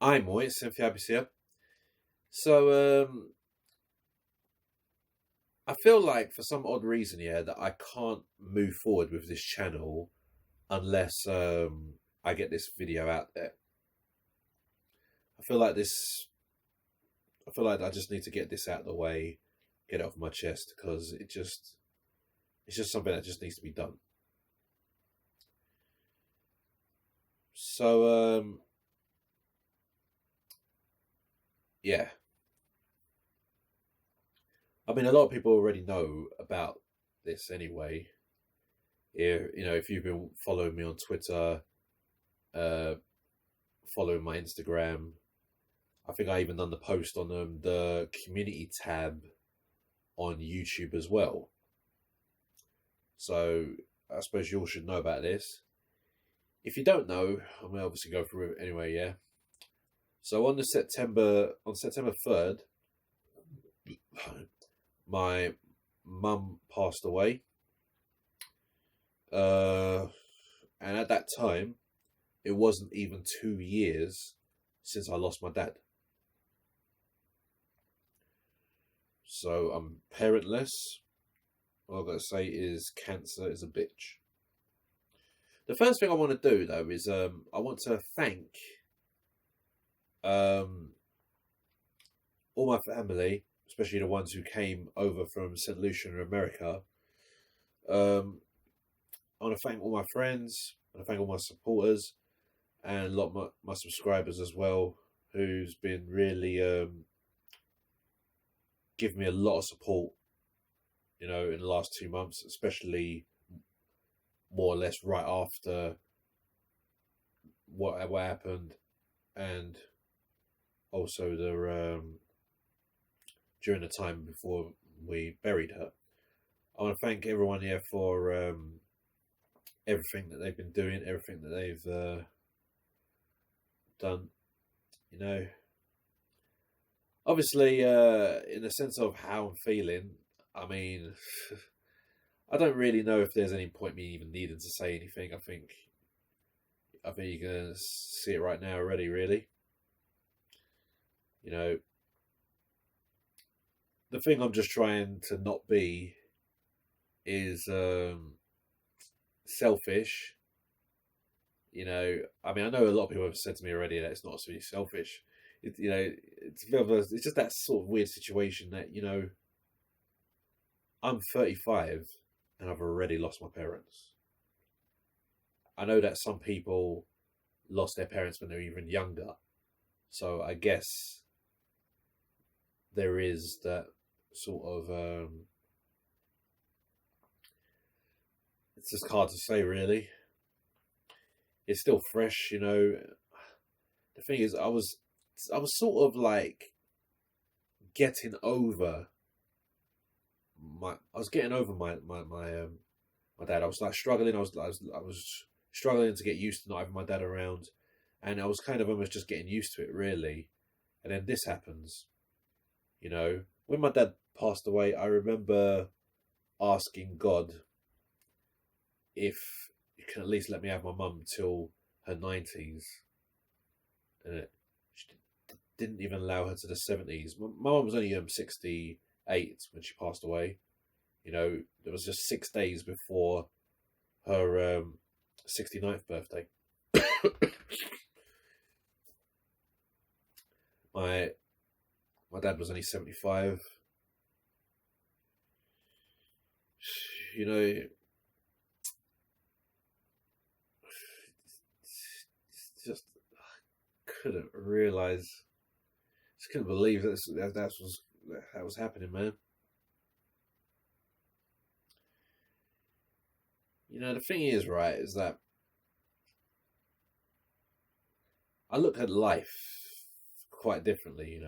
I'm Moy, it's TEMPHUiBIS here. So, I feel like for some odd reason, yeah, that I can't move forward with this channel unless I get this video out there. I feel like this. I feel like I just need to get this out of the way, get it off my chest, because it's just something that just needs to be done. So, yeah. I mean, a lot of people already know about this anyway. If you've been following me on Twitter, uh, following my Instagram, I think I even done the post on the community tab on YouTube as well. So I suppose you all should know about this. If you don't know, I'm gonna obviously go through it anyway. Yeah. So on September 3rd, my mum passed away. And at that time, it wasn't even 2 years since I lost my dad. So I'm parentless. All I've got to say is cancer is a bitch. The first thing I want to do though is I want to thank um, all my family, especially the ones who came over from St. Lucia in America. Um, I want to thank all my friends. I want to thank all my supporters and a lot of my subscribers as well, who's been really giving me a lot of support, in the last 2 months, especially more or less right after what happened, and also the during the time before we buried her. I want to thank everyone here for everything that they've been doing, everything that they've done. Obviously, in the sense of how I'm feeling, I mean, I don't really know if there's any point me even needing to say anything. I think you're gonna see it right now already. Really, you know, the thing I'm just trying to not be is selfish. I mean, I know a lot of people have said to me already that it's not really selfish. It's just that sort of weird situation that I'm 35 and I've already lost my parents. I know that some people lost their parents when they were even younger, so I guess there is that sort of. It's just hard to say, really. It's still fresh. The thing is, I was sort of like getting over I was getting over my dad. I was like struggling. I was struggling to get used to not having my dad around, and I was kind of almost just getting used to it, really. And then this happens. When my dad passed away, I remember asking God if he can at least let me have my mum till her 90s, and she didn't even allow her to the 70s. My mum was only 68 when she passed away. It was just 6 days before her 69th birthday. my my dad was only 75. You know, just couldn't realize, just couldn't believe that was happening, man. The thing is, right, is that I look at life quite differently.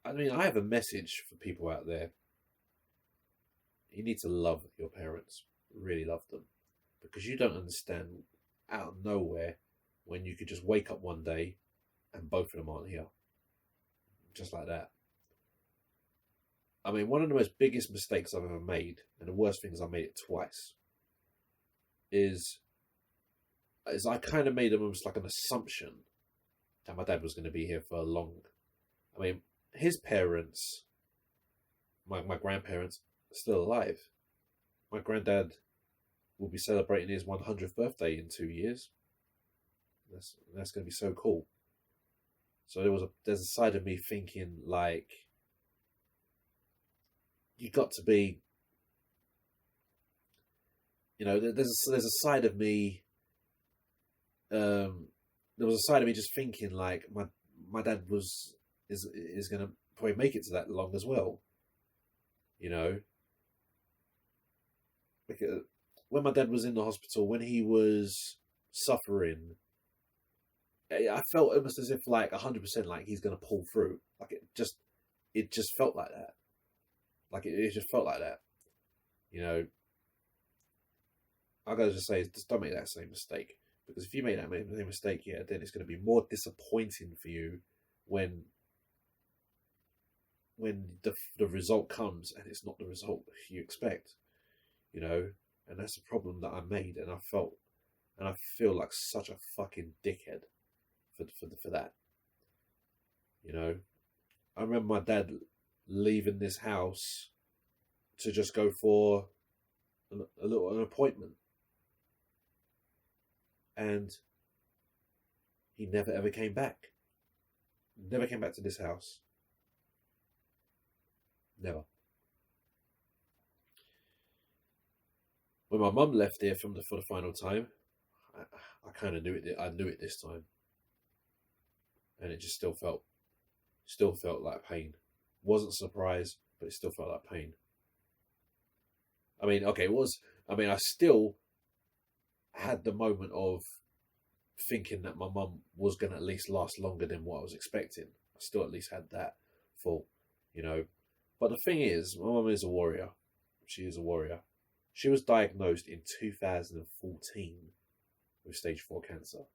I mean, I have a message for people out there. You need to love your parents, really love them, because you don't understand out of nowhere when you could just wake up one day and both of them aren't here, just like that. I mean, one of the most biggest mistakes I've ever made, and the worst thing is I made it twice, is is I kind of made almost like an assumption that my dad was going to be here for long. I mean, his parents, my grandparents, are still alive. My granddad will be celebrating his 100th birthday in 2 years. That's going to be so cool. So there's a side of me thinking like, you got to be, there's a side of me. There was a side of me just thinking like my dad is going to probably make it to that long as well. Because when my dad was in the hospital, when he was suffering, I felt almost as if like 100% like he's going to pull through. Like it just felt like that. Like it just felt like that. I gotta just say, just don't make that same mistake. Because if you make that same mistake, then it's going to be more disappointing for you when the result comes and it's not the result you expect. And that's a problem that I made, and I feel like such a fucking dickhead for that. I remember my dad leaving this house to just go for an appointment, and he never ever came back. Never came back to this house. Never. When my mum left here for the final time, I kind of knew it. I knew it this time, and it just still felt like pain. Wasn't surprised, but it still felt like pain. I mean, okay, it was. I mean, I still had the moment of thinking that my mum was going to at least last longer than what I was expecting. I still at least had that thought, But the thing is, my mum is a warrior. She is a warrior. She was diagnosed in 2014 with stage 4 cancer.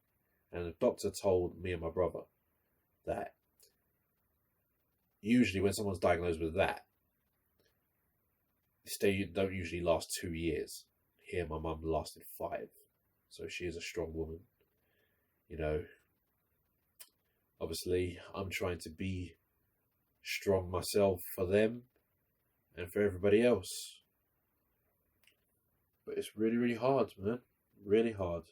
And the doctor told me and my brother that usually when someone's diagnosed with that, they don't usually last 2 years. Here, my mum lasted 5. So she is a strong woman. Obviously, I'm trying to be strong myself for them and for everybody else. But it's really, really hard, man. Really hard.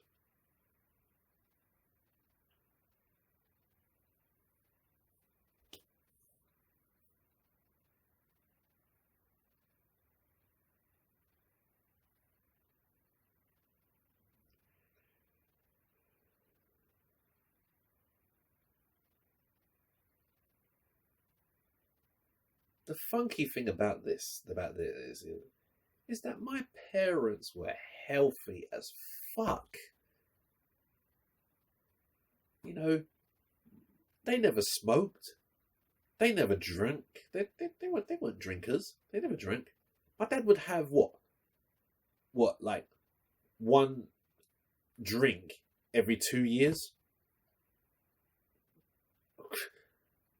The funky thing about this is that my parents were healthy as fuck. They never smoked. They never drank. They weren't drinkers. They never drank. My dad would have like one drink every 2 years.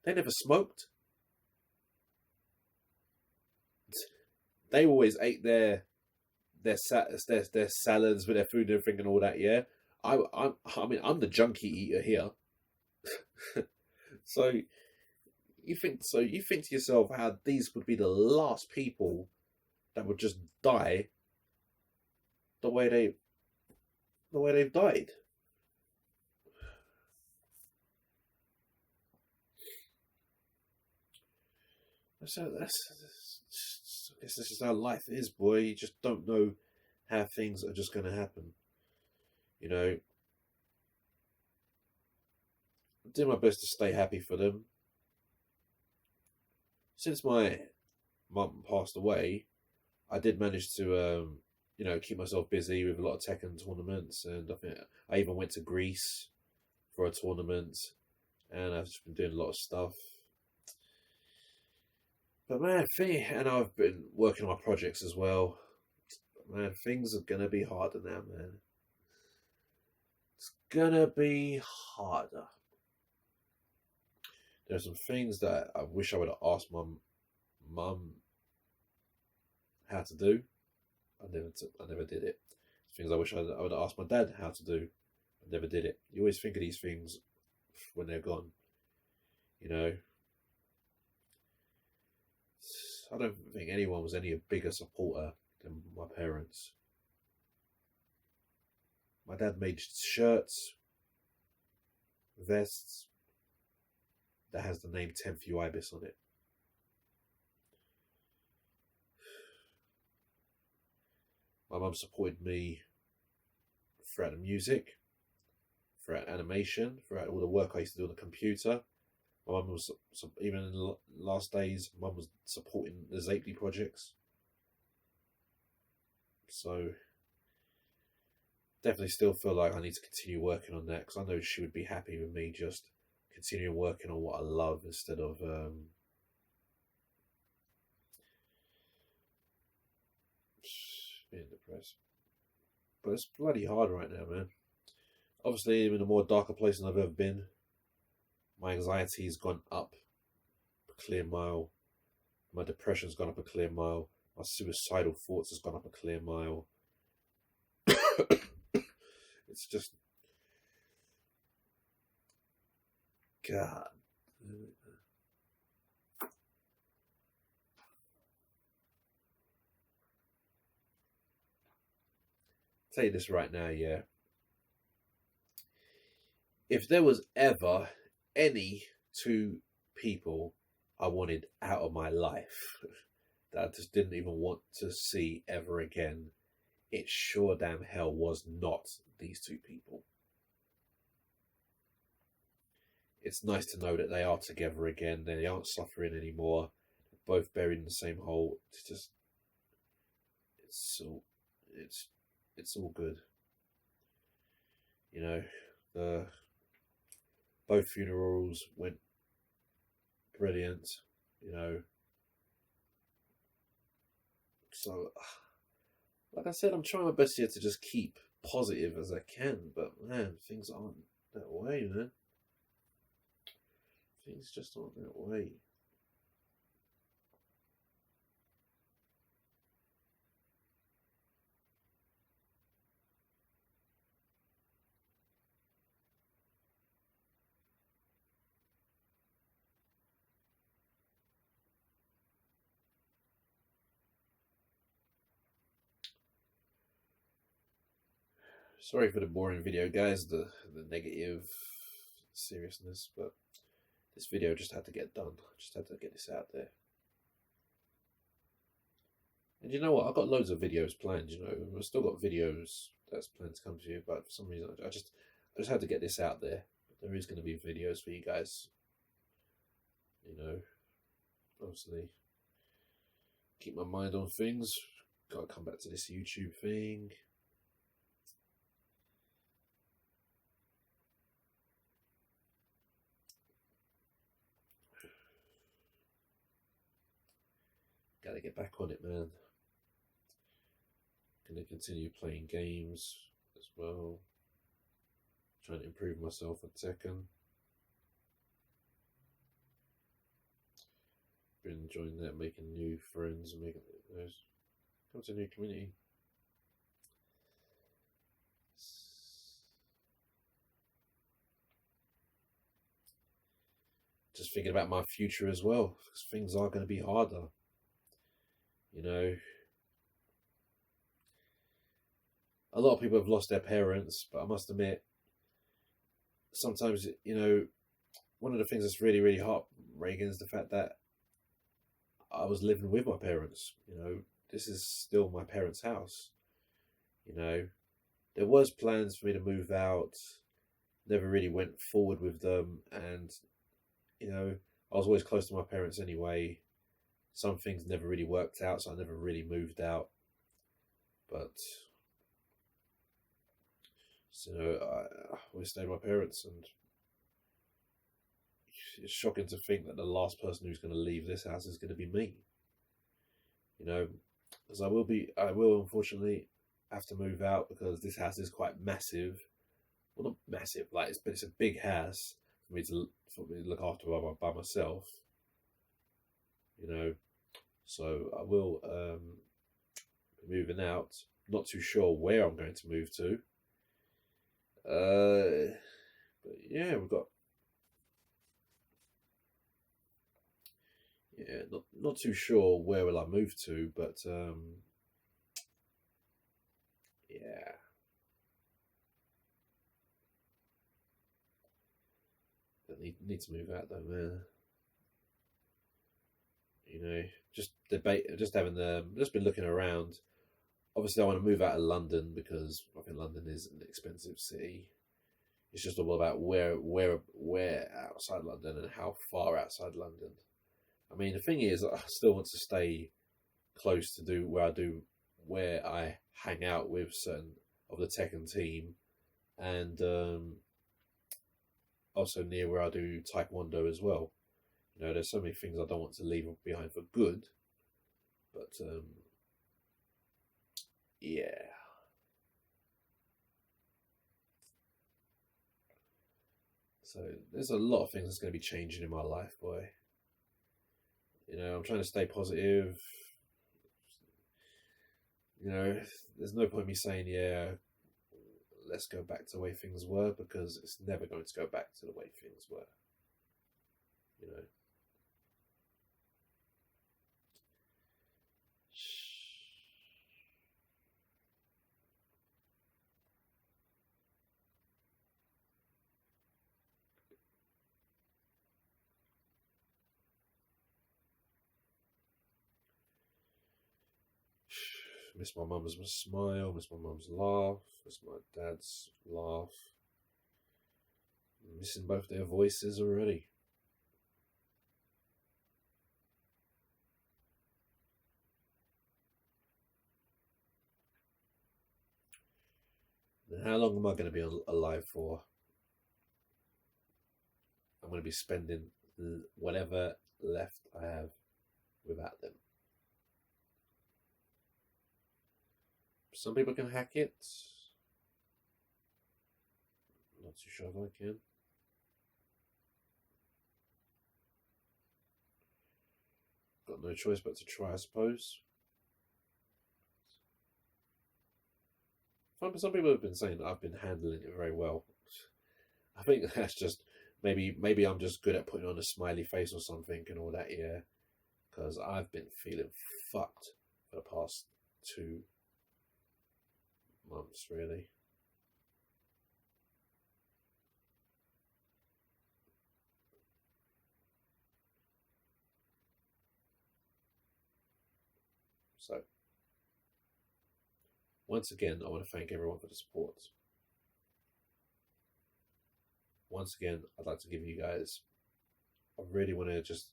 They never smoked. They always ate their salads with their food and everything and all that. Yeah, I mean, I'm the junkie eater here. So you think to yourself how these would be the last people that would just die the way they've died. So this is how life is, boy. You just don't know how things are just going to happen. I do my best to stay happy for them. Since my mum passed away, I did manage to, keep myself busy with a lot of Tekken tournaments, and I think I even went to Greece for a tournament, and I've just been doing a lot of stuff. But man, and I've been working on my projects as well. Man, things are gonna be harder now, man. It's gonna be harder. There's some things that I wish I would have asked my mum how to do. I never did it. Things I wish I would have asked my dad how to do. never did it. You always think of these things when they're gone, you know. I don't think anyone was any bigger supporter than my parents. My dad made shirts, vests that has the name TEMPHUiBIS on it. My mum supported me throughout the music, throughout animation, throughout all the work I used to do on the computer. My mum was, even in the last days, mum was supporting the Zapely projects. So, definitely still feel like I need to continue working on that, because I know she would be happy with me just continuing working on what I love instead of being depressed. But it's bloody hard right now, man. Obviously, I'm in a more darker place than I've ever been. My anxiety's gone up a clear mile. My depression's gone up a clear mile. My suicidal thoughts has gone up a clear mile. It's just, God. Tell you this right now, yeah. If there was ever any two people I wanted out of my life that I just didn't even want to see ever again, it sure damn hell was not these two people. It's nice to know that they are together again. They aren't suffering anymore. They're both buried in the same hole. It's just, it's all good. You know, both funerals went brilliant. You know, so like I said, I'm trying my best here to just keep positive as I can, but man, things aren't that way, man. Things just aren't that way. Sorry for the boring video, guys, the negative seriousness, but this video just had to get done. Just had to get this out there. And you know what? I've got loads of videos planned, you know. I've still got videos that's planned to come to you, but for some reason I just had to get this out there. There is going to be videos for you guys. You know, obviously keep my mind on things. Gotta come back to this YouTube thing. Gotta get back on it, man. Gonna continue playing games as well. Trying to improve myself at Tekken. Been enjoying that, making new friends and making those. Come to a new community. Just thinking about my future as well, because things are going to be harder. You know, a lot of people have lost their parents, but I must admit, sometimes, you know, one of the things that's really, really heartbreaking is the fact that I was living with my parents. You know, this is still my parents' house. You know, there was plans for me to move out, never really went forward with them, and, you know, I was always close to my parents anyway. Some things never really worked out, so I never really moved out. But, so, you know, I always stayed with my parents, and it's shocking to think that the last person who's going to leave this house is going to be me. You know, because I will unfortunately have to move out, because this house is quite massive. Well, not massive, like but it's a big house for me to look after by myself. You know, so I will be moving out. Not too sure where I'm going to move to. But yeah, we've got not too sure where will I move to, but yeah, I need to move out though, man. You know, just having just been looking around. Obviously, I want to move out of London because I think London is an expensive city. It's just all about where outside London and how far outside London. I mean, the thing is, I still want to stay close to do where I hang out with certain of the Tekken team, and also near where I do Taekwondo as well. You know, there's so many things I don't want to leave behind for good, but yeah. So there's a lot of things that's going to be changing in my life, boy. You know, I'm trying to stay positive. You know, there's no point me saying, yeah, let's go back to the way things were, because it's never going to go back to the way things were. You know. Miss my mum's smile, miss my mum's laugh, miss my dad's laugh. I'm missing both their voices already. And how long am I going to be alive for? I'm going to be spending whatever left I have without them. Some people can hack it. Not too sure if I can. Got no choice but to try, I suppose. Some people have been saying that I've been handling it very well. I think that's just maybe I'm just good at putting on a smiley face or something and all that, yeah. Because I've been feeling fucked for the past 2 months, really. So, once again, I want to thank everyone for the support. Once again, I'd like to give you guys, I really want to just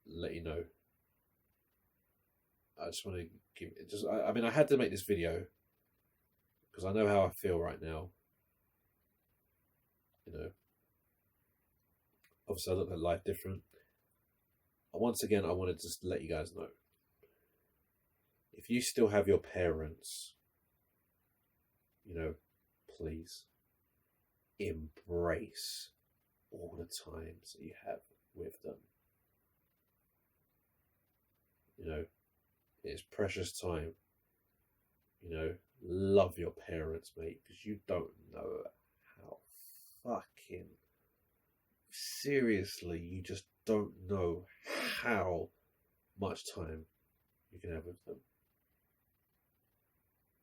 let you know. I just want to give it just, I mean, I had to make this video because I know how I feel right now. You know, obviously I look at life different. Once again, I wanted to just let you guys know. If you still have your parents, you know, please embrace all the times that you have with them. You know, it is precious time. You know, love your parents, mate, because you don't know how fucking seriously, you just don't know how much time you can have with them.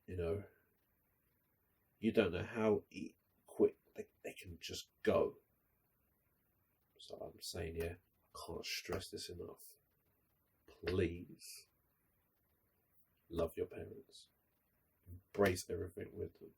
You know, you don't know how quick they can just go. So I'm saying, yeah, I can't stress this enough. Please love your parents. Embrace everything with them.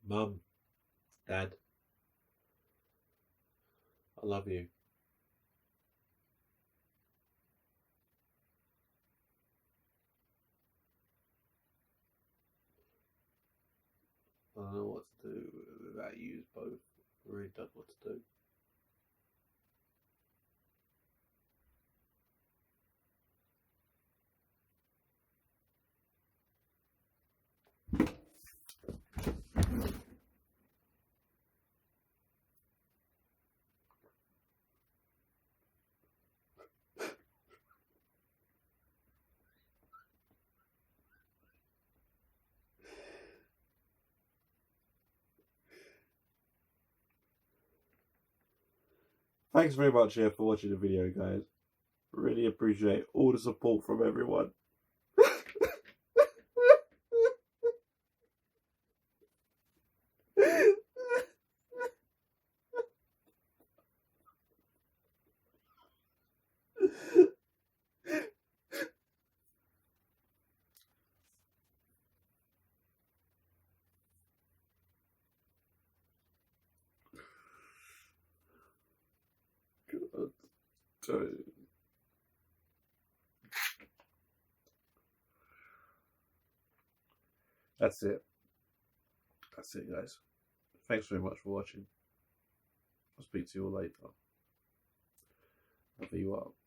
Mum, Dad, I love you. I don't know what to do without you both. I really don't know what to do. Thanks very much here for watching the video, guys. Really appreciate all the support from everyone. That's it. That's it, guys. Thanks very much for watching. I'll speak to you all later. Love you up.